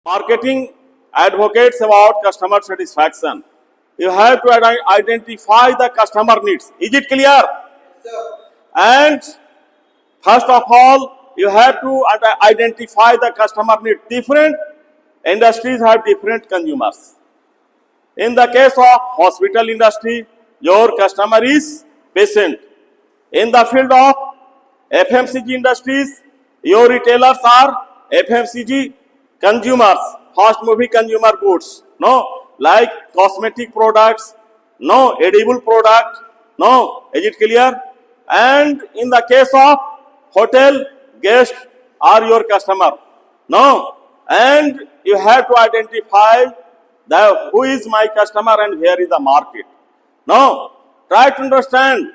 Marketing advocates about customer satisfaction. You have to identify the customer needs. Is it clear? And first of all, you have to identify the customer need. Different industries have different consumers. In the case of hospital industry, your customer is patient. In the field of FMCG industries, your retailers are FMCG consumers, fast moving consumer goods. No, like cosmetic products, no, edible product, no, is it clear? And in the case of hotel, guests are your customer. No, and you have to identify who is my customer and where is the market. No, try to understand,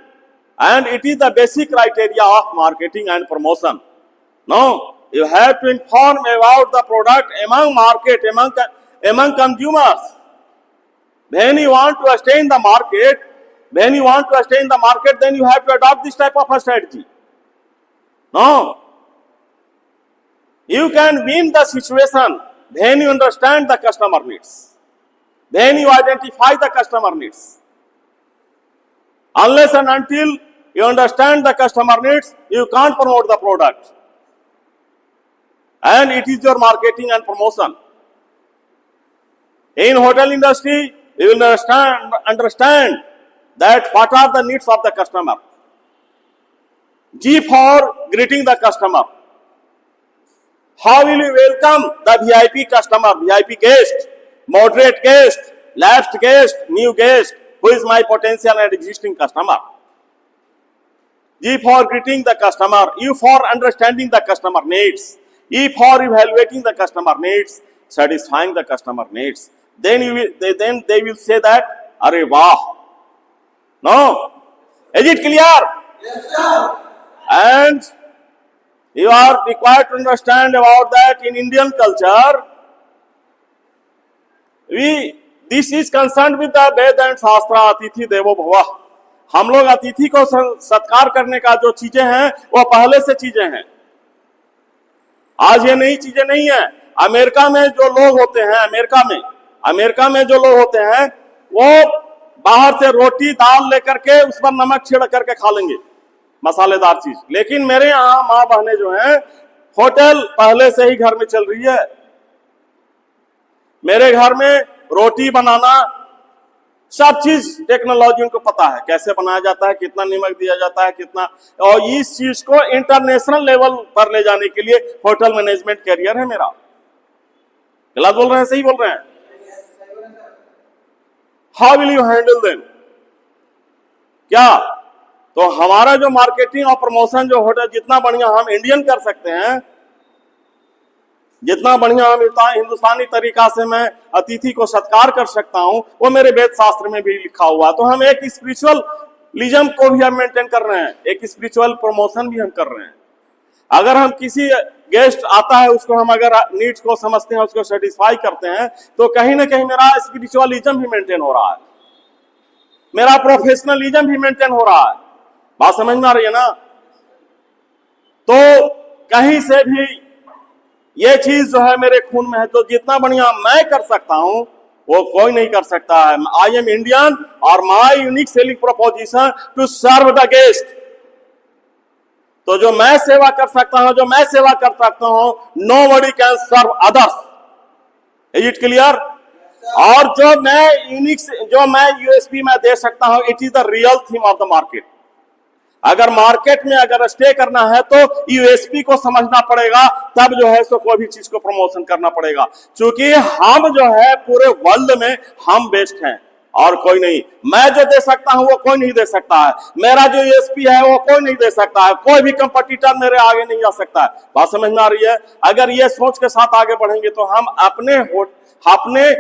and it is the basic criteria of marketing and promotion. No, you have to inform about the product among market, among consumers. When you want to stay in the market, then you have to adopt this type of a strategy. No, you can win the situation when you understand the customer needs. Then you identify the customer needs. Unless and until you understand the customer needs, you can't promote the product. And it is your marketing and promotion. In hotel industry, you will understand that what are the needs of the customer. G for greeting the customer. How will you welcome the VIP customer, VIP guest, moderate guest, lapsed guest, new guest, who is my potential and existing customer. G for greeting the customer, U for understanding the customer needs, E for evaluating the customer needs, satisfying the customer needs. Then they will say that, "Arey wow." No, is it clear? Yes, sir. And you are required to understand about that in Indian culture. This is concerned with the Ved and Shastra, Atithi Devo Bhava. हम लोग अतिथि को सत्कार करने का जो चीजें हैं वो पहले से चीजें हैं, आज ये नई चीजें नहीं है। अमेरिका में जो लोग होते हैं, अमेरिका में जो लोग होते हैं वो बाहर से रोटी दाल लेकर के उस पर नमक छिड़क करके खा लेंगे, मसालेदार चीज। लेकिन मेरे यहाँ माँ बहनें जो हैं, होटल पहले से ही घर में चल रही है। मेरे घर में रोटी बनाना सब चीज टेक्नोलॉजी उनको पता है, कैसे बनाया जाता है, कितना नमक दिया जाता है, कितना, और इस चीज को इंटरनेशनल लेवल पर ले जाने के लिए होटल मैनेजमेंट कैरियर है मेरा। गलत बोल रहे हैं, सही बोल रहे हैं? How will you handle them? क्या तो हमारा जो मार्केटिंग और प्रमोशन जो होटल, जितना बढ़िया हम इंडियन कर सकते हैं, जितना बढ़िया हम हिंदुस्तानी तरीका से मैं अतिथि को सत्कार कर सकता हूं, वो मेरे वेद शास्त्र में भी लिखा हुआ। तो हम एक स्पिरिचुअल लिज्म को भी हम मेंटेन कर रहे हैं, एक स्पिरिचुअल प्रमोशन भी हम कर रहे हैं। अगर हम किसी गेस्ट आता है, उसको हम अगर नीड्स को समझते हैं, उसको सेटिस्फाई करते हैं, तो कहीं ना कहीं मेरा स्पिरिचुअलिज्म भी मेंटेन हो रहा है, मेरा प्रोफेशनलिज्म भी मेंटेन हो रहा है। बात समझ में आ रही है ना? तो कहीं से भी ये चीज जो है मेरे खून में है, तो जितना बढ़िया मैं कर सकता हूं वो कोई नहीं कर सकता है। आई एम इंडियन और my unique selling proposition to serve the guest. तो जो मैं सेवा कर सकता हूं, nobody can serve others. Is it clear? और जो मैं यूएसपी में दे सकता हूं, it is the real theme of the market. अगर मार्केट में अगर स्टे करना है तो यूएसपी को समझना पड़ेगा, तब जो है सो कोई भी चीज को प्रमोशन करना पड़ेगा। क्योंकि हम जो है पूरे वर्ल्ड में हम बेस्ट हैं और कोई नहीं। मैं जो दे सकता हूं वो कोई नहीं दे सकता है, मेरा जो यूएसपी है वो कोई नहीं दे सकता है, कोई भी कंपटीटर मेरे आगे नहीं आ सकता है। बात समझ में आ रही है? अगर ये सोच के साथ आगे बढ़ेंगे तो हम अपने